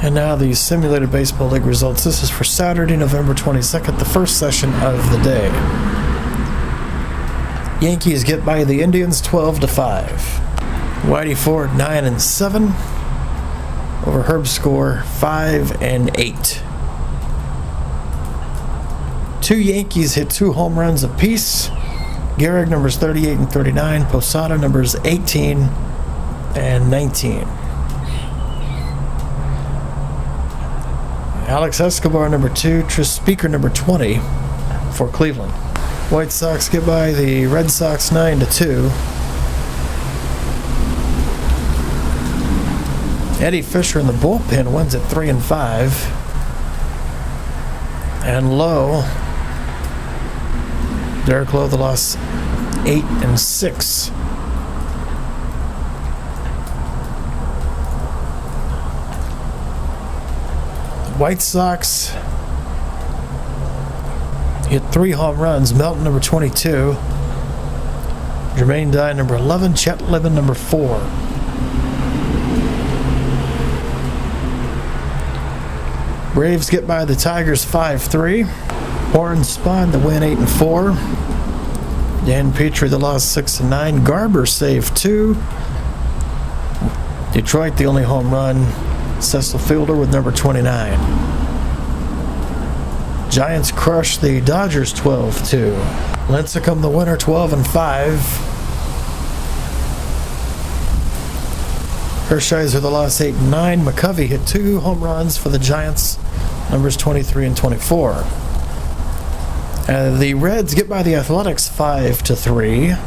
And now the Simulated Baseball League results. This is for Saturday, November 22nd, the first session of the day. Yankees get by the Indians 12-5. Whitey Ford 9-7. Over Herb Score 5-8. Two Yankees hit 2 home runs apiece. Gehrig numbers 38 and 39. Posada numbers 18 and 19. Alex Escobar number 2. Tris Speaker number 20 for Cleveland. White Sox get by the Red Sox 9-2. Eddie Fisher in the bullpen wins at 3-5. And Lowe, Derek Lowe, the loss 8-6. White Sox hit 3 home runs. Melton number 22, Jermaine Dye number 11, Chet Lemon number 4. Braves get by the Tigers 5-3. Horn Spahn the win 8-4. Dan Petrie the loss 6-9. Garber saved 2. Detroit the only home run. Cecil Fielder with number 29. Giants crush the Dodgers 12-2. Lincecum the winner 12-5. Hershiser the loss 8-9. McCovey hit 2 home runs for the Giants, numbers 23 and 24. The Reds get by the Athletics 5-3.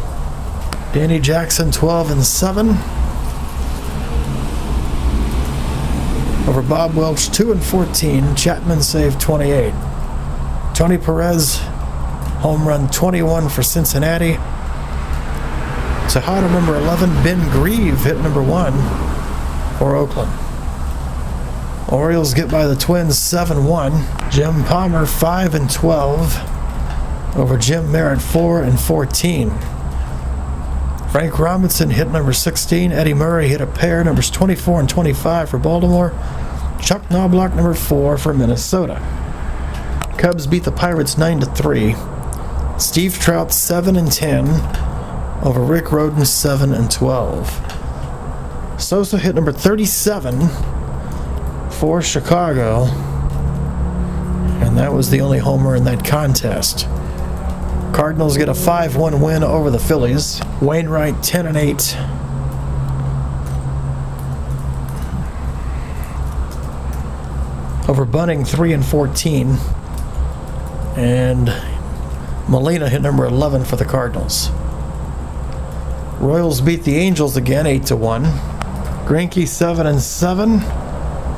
Danny Jackson 12-7. Over Bob Welch 2-14. Chapman saved 28. Tony Perez home run 21 for Cincinnati. Tejada number 11. Ben Grieve hit number 1 for Oakland. Orioles get by the Twins 7-1. Jim Palmer 5-12 over Jim Merritt 4-14. Frank Robinson hit number 16. Eddie Murray hit a pair, numbers 24 and 25 for Baltimore. Chuck Knobloch number 4 for Minnesota. Cubs beat the Pirates 9-3. Steve Trout 7-10 over Rick Rhoden 7-12. Sosa hit number 37 for Chicago, and that was the only homer in that contest. Cardinals get a 5-1 win over the Phillies. Wainwright 10-8. Over Bunning 3-14. And Molina hit number 11 for the Cardinals. Royals beat the Angels again 8-1. Greinke 7-7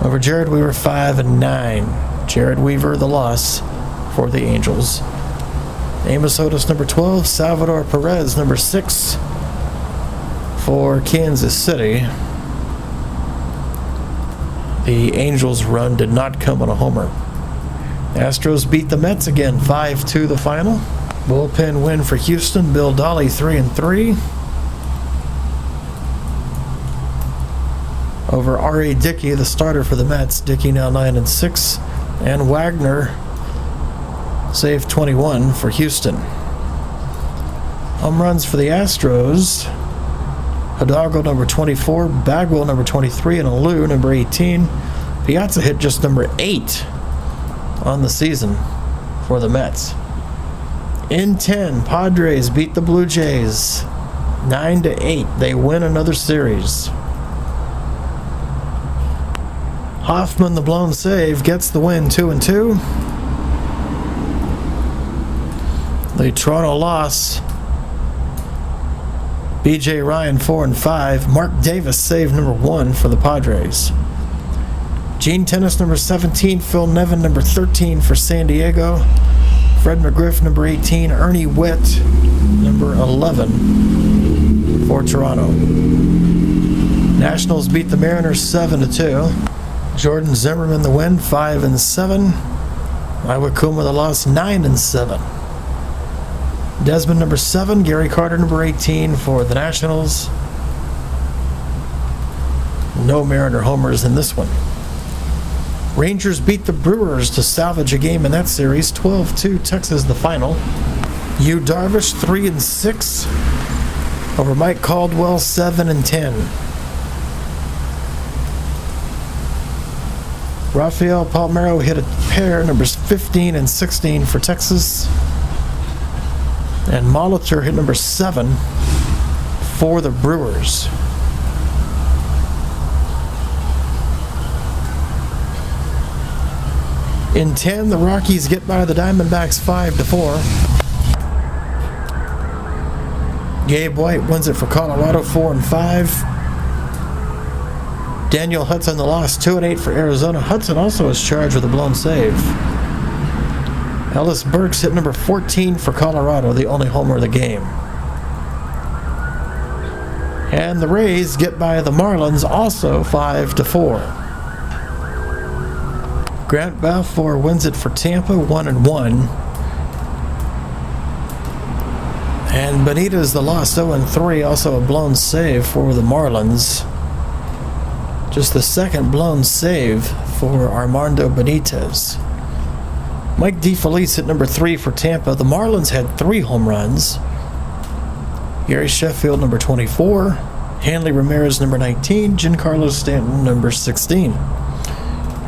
over Jared Weaver 5-9. Jared Weaver the loss for the Angels. Amos Otis number 12, Salvador Perez number 6 for Kansas City. The Angels' run did not come on a homer. Astros beat the Mets again 5-2 the final. Bullpen win for Houston. Bill Dolly 3-3 over R.A. Dickey, the starter for the Mets. Dickey now 9-6, and Wagner saved 21 for Houston. Home runs for the Astros: Hidalgo number 24, Bagwell number 23, and Alou number 18. Piazza hit just number 8 on the season for the Mets. In 10, Padres beat the Blue Jays 9-8. They win another series. Hoffman, the blown save, gets the win 2-2. The Toronto loss: B.J. Ryan 4-5. Mark Davis saved number 1 for the Padres. Gene Tennis number 17. Phil Nevin number 13 for San Diego. Fred McGriff number 18. Ernie Witt number 11 for Toronto. Nationals beat the Mariners 7-2. Jordan Zimmerman the win 5-7. Iwakuma the loss 9-7. Desmond number 7, Gary Carter number 18 for the Nationals. No Mariner homers in this one. Rangers beat the Brewers to salvage a game in that series. 12-2, Texas the final. Yu Darvish 3-6 over Mike Caldwell 7-10. Rafael Palmeiro hit a pair, numbers 15 and 16 for Texas. And Molitor hit number 7 for the Brewers. In 10, the Rockies get by the Diamondbacks 5-4. Gabe White wins it for Colorado 4-5. Daniel Hudson the loss 2-8 for Arizona. Hudson also is charged with a blown save. Ellis Burks hit number 14 for Colorado, the only homer of the game. And the Rays get by the Marlins also 5-4. Grant Balfour wins it for Tampa 1-1. And Benitez the loss 0-3, also a blown save for the Marlins. Just the second blown save for Armando Benitez. Mike DeFelice hit number 3 for Tampa. The Marlins had 3 home runs. Gary Sheffield number 24. Hanley Ramirez number 19. Giancarlo Stanton number 16.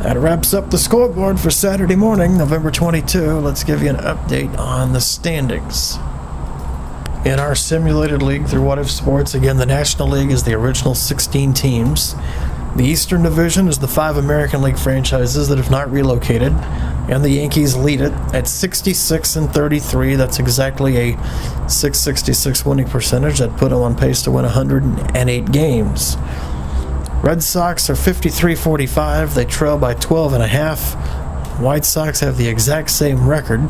That wraps up the scoreboard for Saturday morning, November 22. Let's give you an update on the standings. In our simulated league through What If Sports, again, the National League is the original 16 teams. The Eastern Division is the 5 American League franchises that have not relocated, and the Yankees lead it at 66-33. That's exactly a .666 winning percentage. That put them on pace to win 108 games. Red Sox are 53-45. They trail by 12.5. White Sox have the exact same record.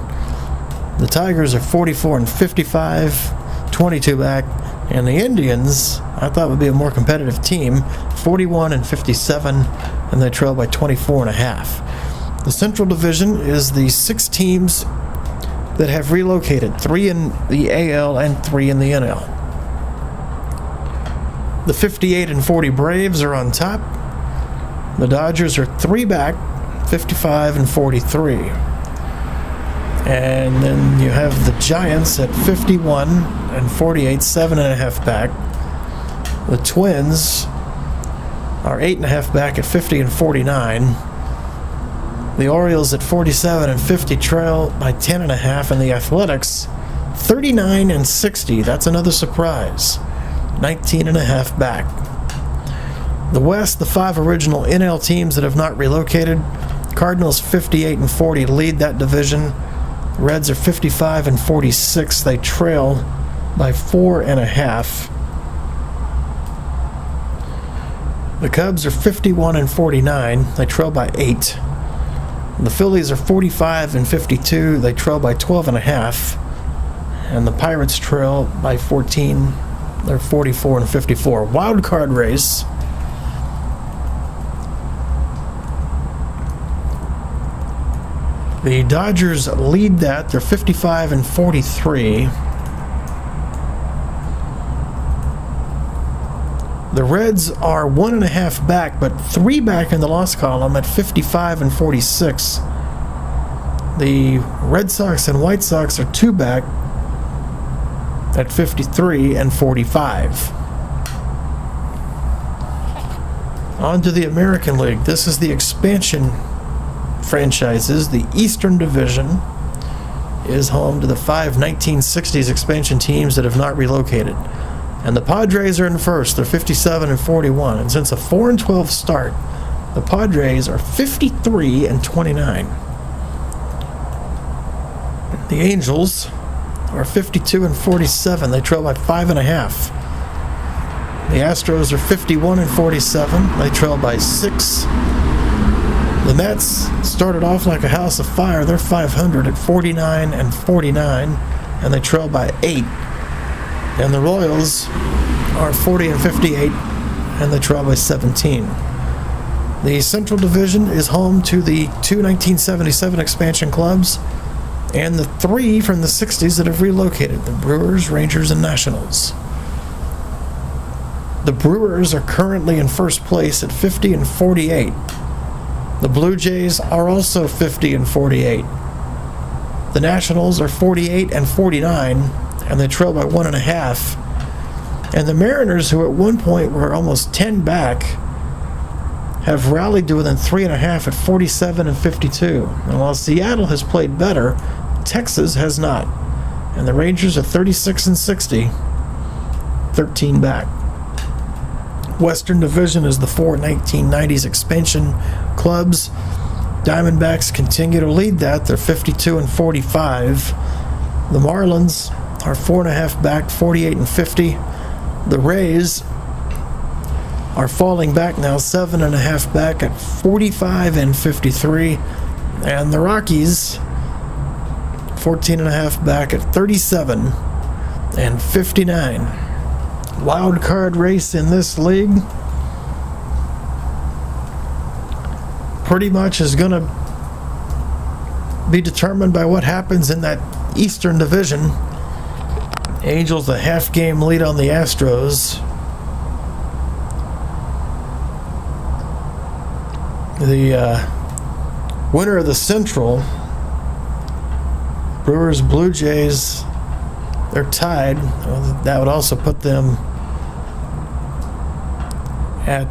The Tigers are 44-55, 22 back. And the Indians, I thought would be a more competitive team, 41-57, and they trail by 24.5. The Central Division is the 6 teams that have relocated, 3 in the AL and 3 in the NL. The 58-40 Braves are on top. The Dodgers are 3 back, 55-43. And then you have the Giants at 51-48, 7.5 back. The Twins are 8.5 back at 50-49. The Orioles at 47-50 trail by 10.5, and the Athletics 39-60. That's another surprise. 19.5 back. The West, the 5 original NL teams that have not relocated. Cardinals 58-40 lead that division. Reds are 55-46. They trail by 4.5. The Cubs are 51-49. They trail by 8. The Phillies are 45-52. They trail by 12.5. And the Pirates trail by 14. They're 44-54. Wild card race. The Dodgers lead that. They're 55-43. The Reds are 1.5 back, but 3 back in the loss column at 55-46. The Red Sox and White Sox are 2 back at 53-45. On to the American League. This is the expansion franchises. The Eastern Division is home to the 5 1960s expansion teams that have not relocated. And the Padres are in first. They're 57-41. And since a 4-12 start, the Padres are 53-29. The Angels are 52-47. They trail by 5.5. The Astros are 51-47. They trail by 6. The Mets started off like a house of fire. They're 500 at 49-49, and they trail by 8. And the Royals are 40-58, and they trail by 17. The Central Division is home to the 2 1977 expansion clubs and the 3 from the 60s that have relocated, the Brewers, Rangers, and Nationals. The Brewers are currently in first place at 50-48. The Blue Jays are also 50 and 48. The Nationals are 48 and 49, and they trail by 1.5. And the Mariners, who at one point were almost 10 back, have rallied to within 3.5 at 47 and 52. And while Seattle has played better, Texas has not. And the Rangers are 36 and 60, 13 back. Western Division is the four 1990s expansion clubs. Diamondbacks continue to lead that. They're 52 and 45. The Marlins are 4.5 back, 48 and 50. The Rays are falling back now, 7.5 back at 45 and 53. And the Rockies, 14.5 back at 37 and 59. Wild card race in this league pretty much is going to be determined by what happens in that Eastern Division. Angels a half-game lead on the Astros. The winner of the Central, Brewers, Blue Jays, they're tied. That would also put them at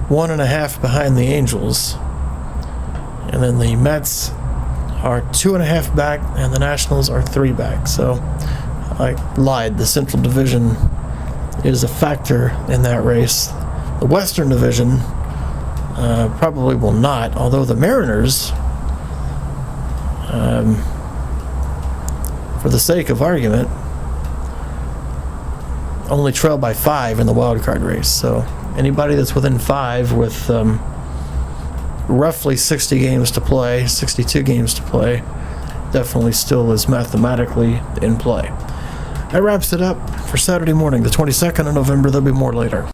1.5 behind the Angels. And then the Mets are 2.5 back, and the Nationals are 3 back. So I lied. The Central Division is a factor in that race. The Western Division probably will not, although the Mariners, for the sake of argument, only trail by 5 in the wild card race. So anybody that's within 5 with roughly 60 games to play, 62 games to play, definitely still is mathematically in play. That wraps it up for Saturday morning, the 22nd of November. There'll be more later.